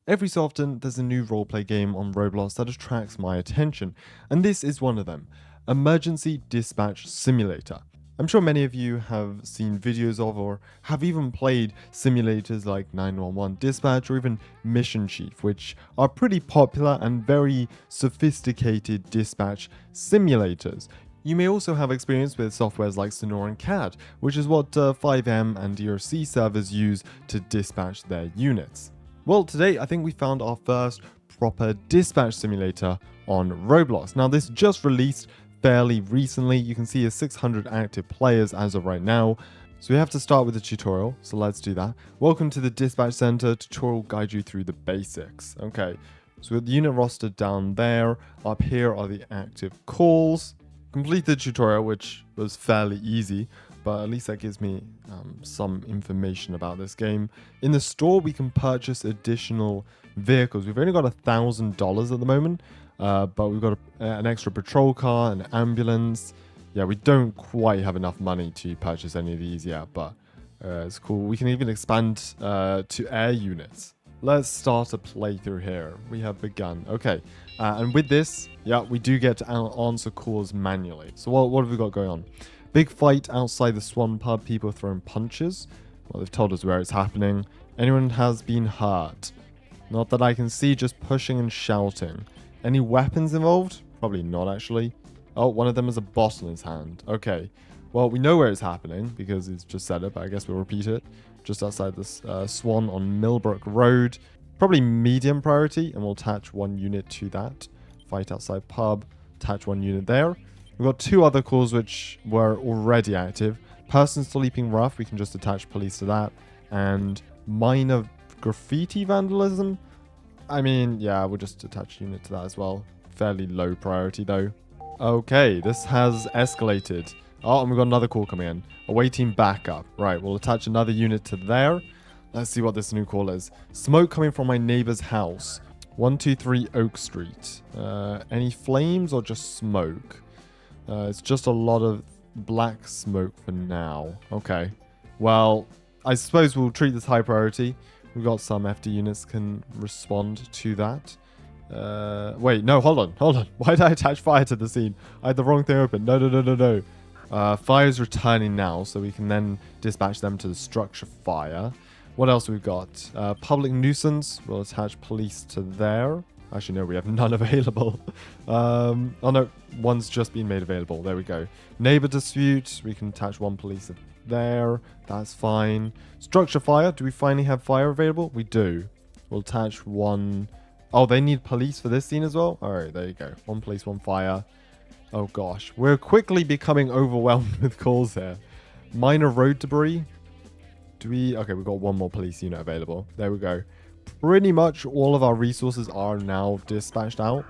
Every so often, there's a new roleplay game on Roblox that attracts my attention, and this is one of them, Emergency Dispatch Simulator. I'm sure many of you have seen videos of or have even played simulators like 911 Dispatch or even Mission Chief, which are pretty popular and very sophisticated dispatch simulators. You may also have experience with softwares like Sonora and CAD, which is what 5M and DRC servers use to dispatch their units. Well, today I think we found our first proper dispatch simulator on Roblox. Now, this just released fairly recently. You can see 600 active players as of right now. So we have to start with the tutorial, so let's do that. Welcome to the Dispatch Center. Tutorial will guide you through the basics. Okay, so with the unit roster down there, up here are the active calls. Complete the tutorial, which was fairly easy, but at least that gives me some information about this game. In the store, we can purchase additional vehicles. We've only got $1,000 at the moment, but we've got an extra patrol car, an ambulance. Yeah, we don't quite have enough money to purchase any of these yet, but it's cool. We can even expand to air units. Let's start a playthrough here. We have begun. Okay, and with this, yeah, we do get to answer calls manually. So what have we got going on? Big fight outside the Swan pub, people throwing punches. Well, they've told us where it's happening. Anyone has been hurt? Not that I can see, just pushing and shouting. Any weapons involved? Probably not, actually. Oh, one of them has a bottle in his hand. Okay. Well, we know where it's happening because it's just said it, but I guess we'll repeat it. Just outside this Swan on Millbrook Road. Probably medium priority, and we'll attach one unit to that. Fight outside pub. Attach one unit there. We've got two other calls which were already active. Person sleeping rough, we can just attach police to that. And minor graffiti vandalism. I mean, yeah, we'll just attach a unit to that as well. Fairly low priority though. Okay, this has escalated. Oh, and we've got another call coming in. Awaiting backup. Right, we'll attach another unit to there. Let's see what this new call is. Smoke coming from my neighbor's house. 123 Oak Street. Any flames or just smoke? It's just a lot of black smoke for now. Okay. Well, I suppose we'll treat this high priority. We've got some FD units can respond to that. Wait, no, hold on. Why did I attach fire to the scene? I had the wrong thing open. No. Fire's returning now, so we can then dispatch them to the structure fire. What else we've got? Public nuisance. We'll attach police to there. Actually, no, we have none available. Oh no, one's just been made available. There we go. Neighbor dispute. We can attach one police there. That's fine. Structure fire. Do we finally have fire available? We do. We'll attach one. Oh, they need police for this scene as well? Alright, there you go. One police, one fire. Oh gosh. We're quickly becoming overwhelmed with calls here. Minor road debris. Do we... Okay, we've got one more police unit available. There we go. Pretty much all of our resources are now dispatched out.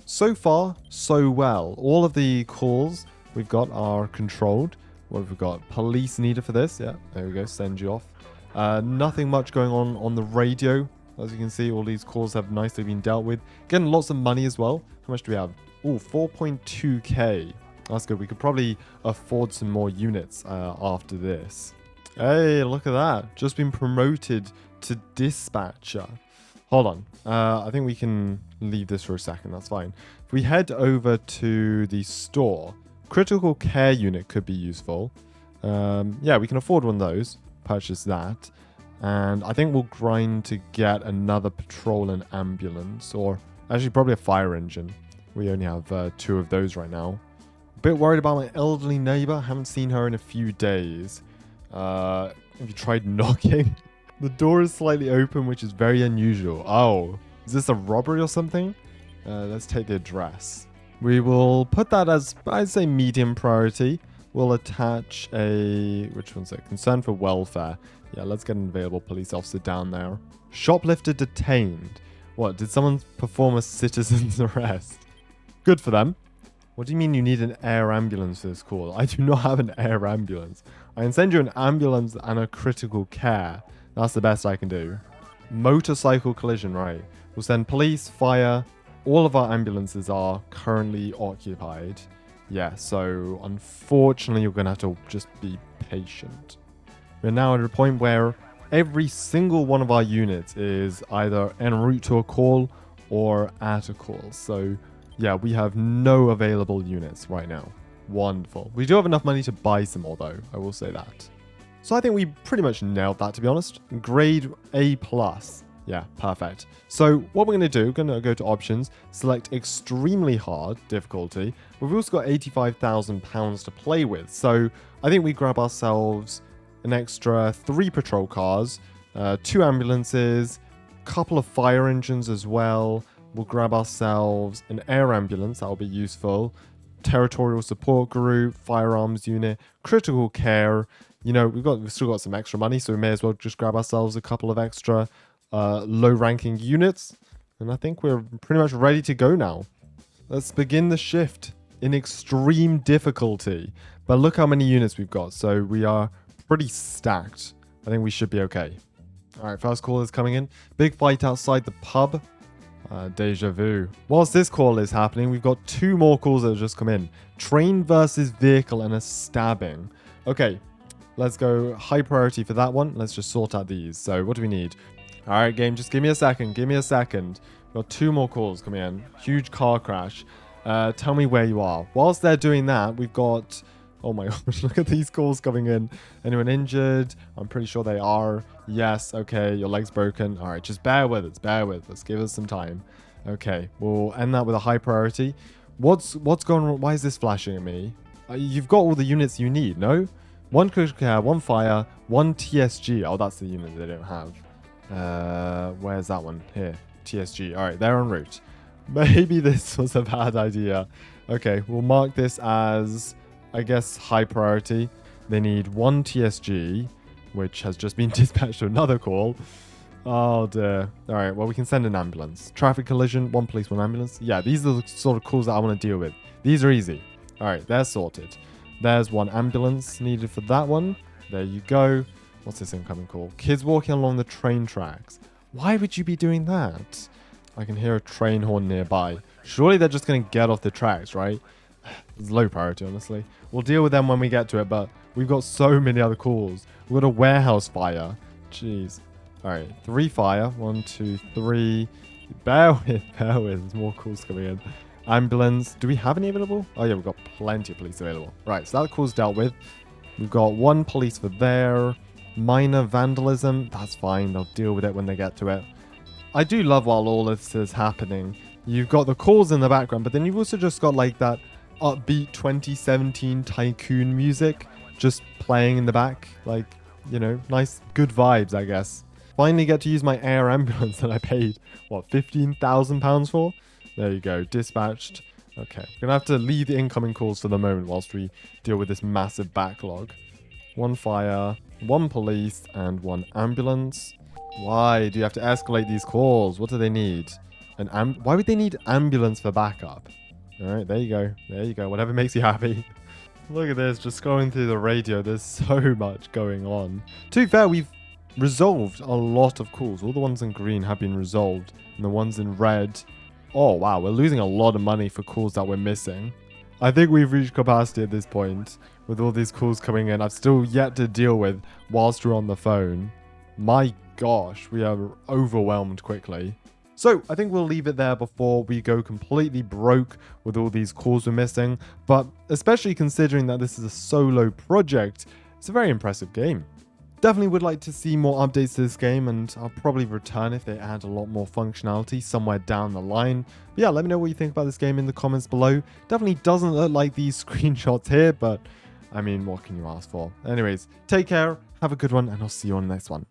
So far, so well. All of the calls we've got are controlled. What have we got? Police needed for this. Yeah, there we go. Send you off. Nothing much going on the radio. As you can see, all these calls have nicely been dealt with. Getting lots of money as well. How much do we have? Oh, 4.2k. That's good. We could probably afford some more units after this. Hey, look at that. Just been promoted to dispatcher. Hold on. I think we can leave this for a second. That's fine. If we head over to the store, critical care unit could be useful. Yeah, we can afford one of those. Purchase that. And I think we'll grind to get another patrol and ambulance. Or actually probably a fire engine. We only have two of those right now. A bit worried about my elderly neighbor. Haven't seen her in a few days. Have you tried knocking? The door is slightly open, which is very unusual. Oh, is this a robbery or something? Let's take the address. We will put that as, I'd say, medium priority. We'll attach a... Which one's it? Concern for welfare. Yeah, let's get an available police officer down there. Shoplifter detained. What, did someone perform a citizen's arrest? Good for them. What do you mean you need an air ambulance for this call? I do not have an air ambulance. I can send you an ambulance and a critical care. That's the best I can do. Motorcycle collision, right. We'll send police, fire. All of our ambulances are currently occupied. Yeah, so unfortunately you're going to have to just be patient. We're now at a point where every single one of our units is either en route to a call or at a call. So yeah, we have no available units right now. Wonderful. We do have enough money to buy some more though, I will say that. So I think we pretty much nailed that, to be honest. Grade A+. Yeah, perfect. So what we're going to do, we're going to go to options, select extremely hard difficulty. We've also got £85,000 to play with. So I think we grab ourselves an extra 3 patrol cars, 2 ambulances, a couple of fire engines as well. We'll grab ourselves an air ambulance, that'll be useful. Territorial support group, firearms unit, critical care. You know, we've still got some extra money, so we may as well just grab ourselves a couple of extra low-ranking units. And I think we're pretty much ready to go now. Let's begin the shift in extreme difficulty. But look how many units we've got. So we are pretty stacked. I think we should be okay. All right, first call is coming in. Big fight outside the pub. Deja vu. Whilst this call is happening, we've got 2 more calls that have just come in. Train versus vehicle and a stabbing. Okay, let's go high priority for that one. Let's just sort out these. So what do we need? All right, game, just give me a second. Give me a second. We've got 2 more calls coming in. Huge car crash. Tell me where you are. Whilst they're doing that, we've got... Oh my gosh, look at these calls coming in. Anyone injured? I'm pretty sure they are. Yes, okay, your leg's broken. All right, just bear with us, bear with us. Give us some time. Okay, we'll end that with a high priority. What's going on? Why is this flashing at me? You've got all the units you need, no? 1 critical care, 1 fire, 1 TSG. Oh, that's the unit they don't have. Where's that one? Here, TSG. All right, they're en route. Maybe this was a bad idea. Okay, we'll mark this as... I guess high priority. They need 1 TSG, which has just been dispatched to another call. Oh dear. Alright, well we can send an ambulance. Traffic collision, 1 police, 1 ambulance. Yeah, these are the sort of calls that I want to deal with. These are easy. Alright, they're sorted. There's 1 ambulance needed for that one. There you go. What's this incoming call? Kids walking along the train tracks. Why would you be doing that? I can hear a train horn nearby. Surely they're just going to get off the tracks, right? It's low priority, honestly. We'll deal with them when we get to it, but we've got so many other calls. We've got a warehouse fire. Jeez. All right, 3 fire. 1, 2, 3. Bear with. There's more calls coming in. Ambulance. Do we have any available? Oh, yeah, we've got plenty of police available. Right, so that call's dealt with. We've got 1 police for there. Minor vandalism. That's fine. They'll deal with it when they get to it. I do love while all this is happening. You've got the calls in the background, but then you've also just got like that upbeat 2017 tycoon music just playing in the back. Like, you know, nice, good vibes, I guess. Finally get to use my air ambulance that I paid, what, £15,000 for? There you go, dispatched. Okay, we're gonna have to leave the incoming calls for the moment whilst we deal with this massive backlog. 1 fire, 1 police, and 1 ambulance. Why do you have to escalate these calls? What do they need? Why would they need ambulance for backup? Alright, there you go. There you go. Whatever makes you happy. Look at this. Just scrolling through the radio. There's so much going on. To be fair, we've resolved a lot of calls. All the ones in green have been resolved. And the ones in red... Oh, wow. We're losing a lot of money for calls that we're missing. I think we've reached capacity at this point. With all these calls coming in, I've still yet to deal with whilst we're on the phone. My gosh, we are overwhelmed quickly. So I think we'll leave it there before we go completely broke with all these calls we're missing. But especially considering that this is a solo project, it's a very impressive game. Definitely would like to see more updates to this game, and I'll probably return if they add a lot more functionality somewhere down the line. But yeah, let me know what you think about this game in the comments below. Definitely doesn't look like these screenshots here, but I mean, what can you ask for? Anyways, take care, have a good one, and I'll see you on the next one.